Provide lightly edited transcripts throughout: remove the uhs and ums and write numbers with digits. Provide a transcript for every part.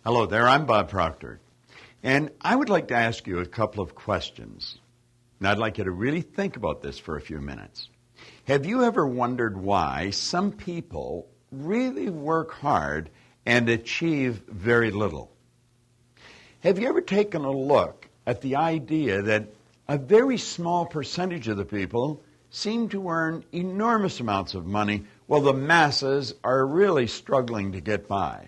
Hello there, I'm Bob Proctor, and I would like to ask you a couple of questions. And I'd like you to really think about this for a few minutes. Have you ever wondered why some people really work hard and achieve very little? Have you ever taken a look at the idea that a very small percentage of the people seem to earn enormous amounts of money while the masses are really struggling to get by?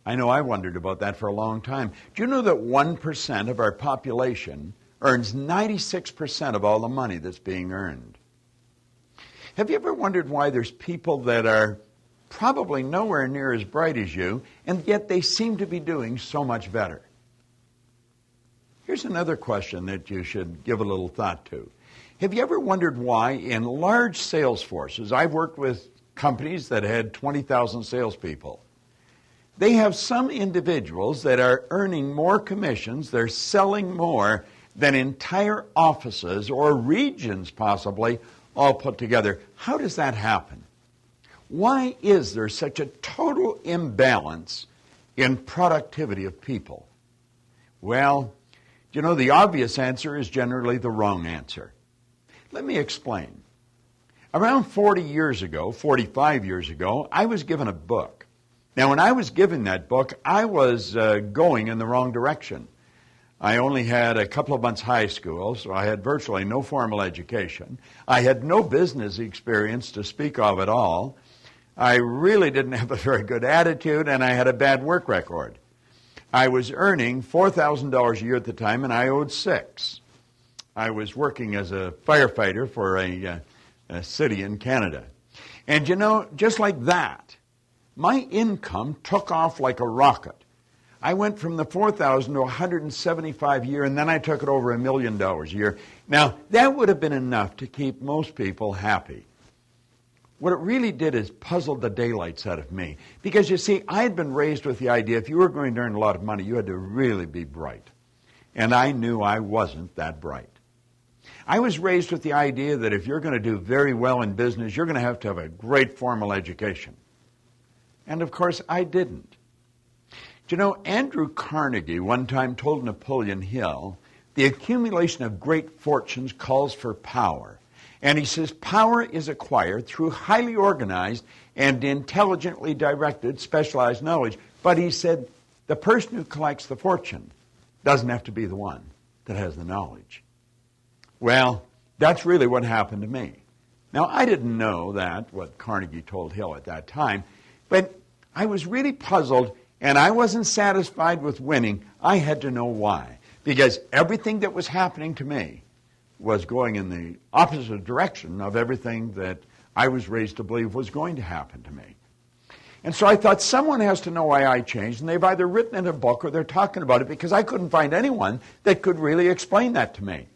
I know I wondered about that for a long time. Do you know that 1% of our population earns 96% of all the money that's being earned? Have you ever wondered why there's people that are probably nowhere near as bright as you, and yet they seem to be doing so much better? Here's another question that you should give a little thought to. Have you ever wondered why in large sales forces, I've worked with companies that had 20,000 salespeople, they have some individuals that are earning more commissions, they're selling more than entire offices or regions possibly all put together. How does that happen? Why is there such a total imbalance in productivity of people? Well, you know, the obvious answer is generally the wrong answer. Let me explain. Around 40 years ago, 45 years ago, I was given a book. Now, when I was given that book, I was going in the wrong direction. I only had a couple of months high school, so I had virtually no formal education. I had no business experience to speak of at all. I really didn't have a very good attitude, and I had a bad work record. I was earning $4,000 a year at the time, and I owed $6,000. I was working as a firefighter for a city in Canada. And you know, just like that, my income took off like a rocket. I went from the $4,000 to $175,000 a year, and then I took it over $1 million a year. Now, that would have been enough to keep most people happy. What it really did is puzzled the daylights out of me. Because, you see, I had been raised with the idea if you were going to earn a lot of money, you had to really be bright. And I knew I wasn't that bright. I was raised with the idea that if you're going to do very well in business, you're going to have a great formal education. And, of course, I didn't. Do you know, Andrew Carnegie one time told Napoleon Hill, the accumulation of great fortunes calls for power. And he says, power is acquired through highly organized and intelligently directed specialized knowledge. But he said, the person who collects the fortune doesn't have to be the one that has the knowledge. Well, that's really what happened to me. Now, I didn't know that, what Carnegie told Hill at that time, but I was really puzzled, and I wasn't satisfied with winning. I had to know why, because everything that was happening to me was going in the opposite direction of everything that I was raised to believe was going to happen to me. And so I thought someone has to know why I changed, and they've either written in a book or they're talking about it, because I couldn't find anyone that could really explain that to me.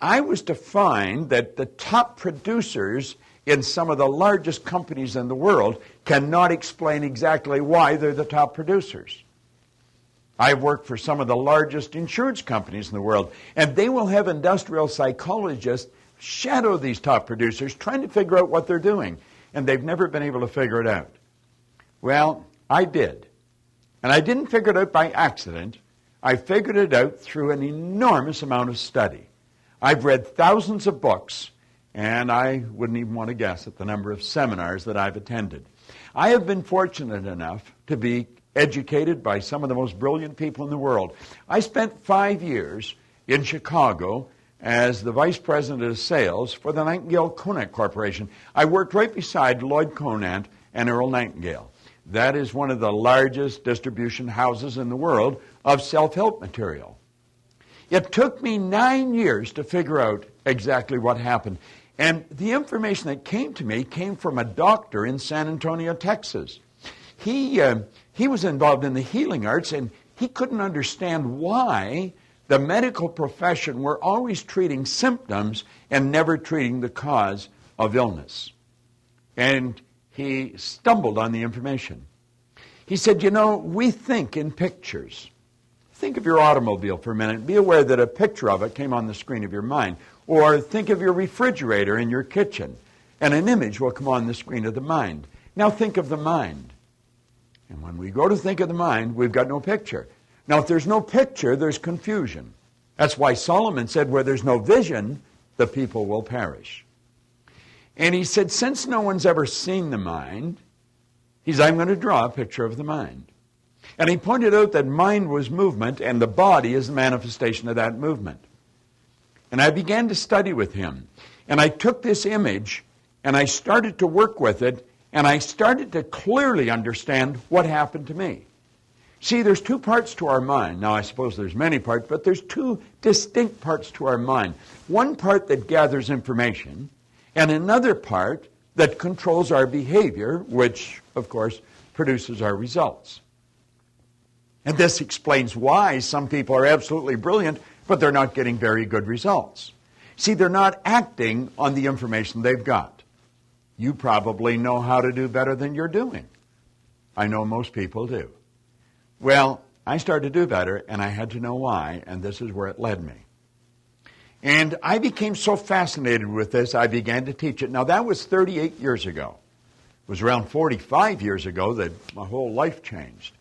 I was to find that the top producers in some of the largest companies in the world cannot explain exactly why they're the top producers. I've worked for some of the largest insurance companies in the world, and they will have industrial psychologists shadow these top producers trying to figure out what they're doing, and they've never been able to figure it out. Well, I did. And I didn't figure it out by accident. I figured it out through an enormous amount of study. I've read thousands of books, and I wouldn't even want to guess at the number of seminars that I've attended. I have been fortunate enough to be educated by some of the most brilliant people in the world. I spent 5 years in Chicago as the vice president of sales for the Nightingale Conant Corporation. I worked right beside Lloyd Conant and Earl Nightingale. That is one of the largest distribution houses in the world of self-help material. It took me 9 years to figure out exactly what happened. And the information that came to me came from a doctor in San Antonio, Texas. He was involved in the healing arts, and he couldn't understand why the medical profession were always treating symptoms and never treating the cause of illness. And he stumbled on the information. He said, you know, we think in pictures. Think of your automobile for a minute. Be aware that a picture of it came on the screen of your mind. Or think of your refrigerator in your kitchen, and an image will come on the screen of the mind. Now think of the mind. And when we go to think of the mind, we've got no picture. Now, if there's no picture, there's confusion. That's why Solomon said, where there's no vision, the people will perish. And he said, since no one's ever seen the mind, I'm going to draw a picture of the mind. And he pointed out that mind was movement, and the body is the manifestation of that movement. And I began to study with him. And I took this image, and I started to work with it, and I started to clearly understand what happened to me. See, there's two parts to our mind. Now, I suppose there's many parts, but there's two distinct parts to our mind. One part that gathers information, and another part that controls our behavior, which, of course, produces our results. And this explains why some people are absolutely brilliant, but they're not getting very good results. See, they're not acting on the information they've got. You probably know how to do better than you're doing. I know most people do. Well, I started to do better, and I had to know why, and this is where it led me. And I became so fascinated with this, I began to teach it. Now, that was 38 years ago. It was around 45 years ago that my whole life changed.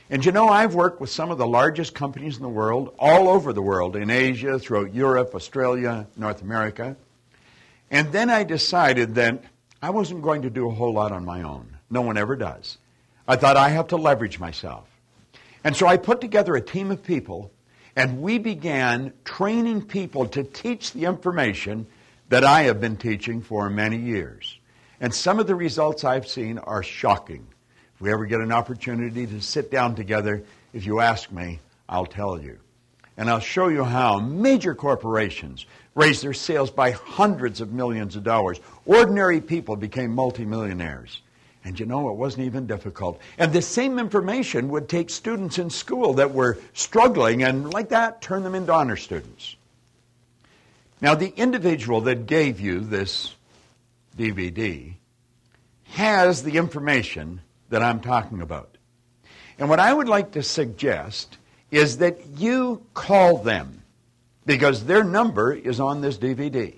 And you know, I've worked with some of the largest companies in the world, all over the world, in Asia, throughout Europe, Australia, North America. And then I decided that I wasn't going to do a whole lot on my own. No one ever does. I thought I have to leverage myself. And so I put together a team of people, and we began training people to teach the information that I have been teaching for many years. And some of the results I've seen are shocking. If we ever get an opportunity to sit down together, if you ask me, I'll tell you. And I'll show you how major corporations raised their sales by hundreds of millions of dollars. Ordinary people became multimillionaires. And you know, it wasn't even difficult. And the same information would take students in school that were struggling and like that turn them into honor students. Now, the individual that gave you this DVD has the information that I'm talking about. And what I would like to suggest is that you call them, because their number is on this DVD,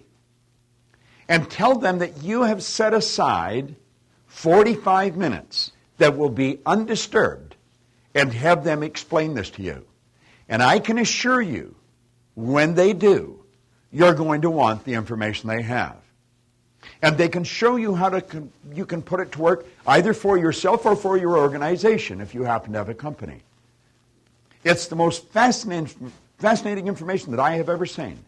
and tell them that you have set aside 45 minutes that will be undisturbed, and have them explain this to you. And I can assure you, when they do, you're going to want the information they have. And they can show you how you can put it to work either for yourself or for your organization if you happen to have a company. It's the most fascinating information that I have ever seen.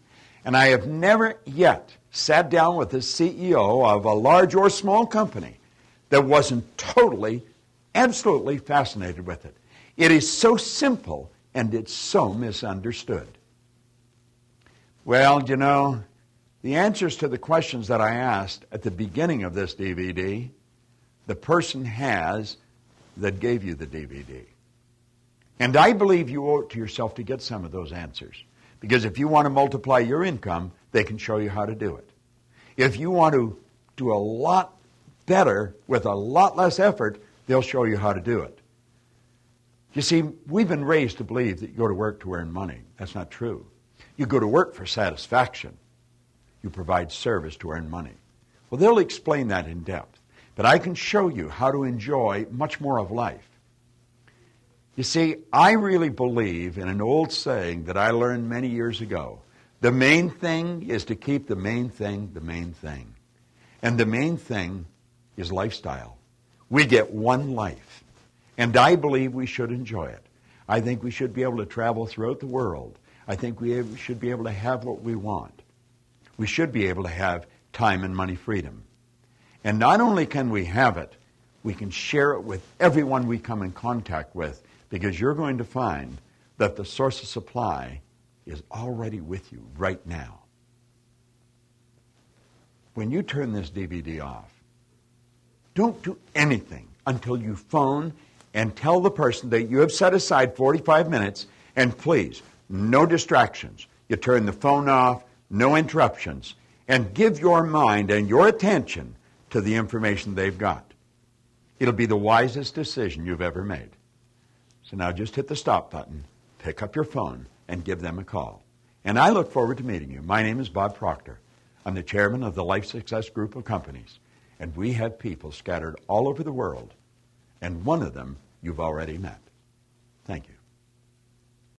And I have never yet sat down with the CEO of a large or small company that wasn't totally, absolutely fascinated with it. It is so simple and it's so misunderstood. Well, you know, the answers to the questions that I asked at the beginning of this DVD, the person has that gave you the DVD. And I believe you owe it to yourself to get some of those answers. Because if you want to multiply your income, they can show you how to do it. If you want to do a lot better with a lot less effort, they'll show you how to do it. You see, we've been raised to believe that you go to work to earn money. That's not true. You go to work for satisfaction. You provide service to earn money. Well, they'll explain that in depth. But I can show you how to enjoy much more of life. You see, I really believe in an old saying that I learned many years ago. The main thing is to keep the main thing the main thing. And the main thing is lifestyle. We get one life. And I believe we should enjoy it. I think we should be able to travel throughout the world. I think we should be able to have what we want. We should be able to have time and money freedom. And not only can we have it, we can share it with everyone we come in contact with, because you're going to find that the source of supply is already with you right now. When you turn this DVD off, don't do anything until you phone and tell the person that you have set aside 45 minutes, and please, no distractions. You turn the phone off, no interruptions, and give your mind and your attention to the information they've got. It'll be the wisest decision you've ever made. So now just hit the stop button, pick up your phone, and give them a call. And I look forward to meeting you. My name is Bob Proctor. I'm the chairman of the Life Success Group of Companies, and we have people scattered all over the world. And one of them you've already met. Thank you.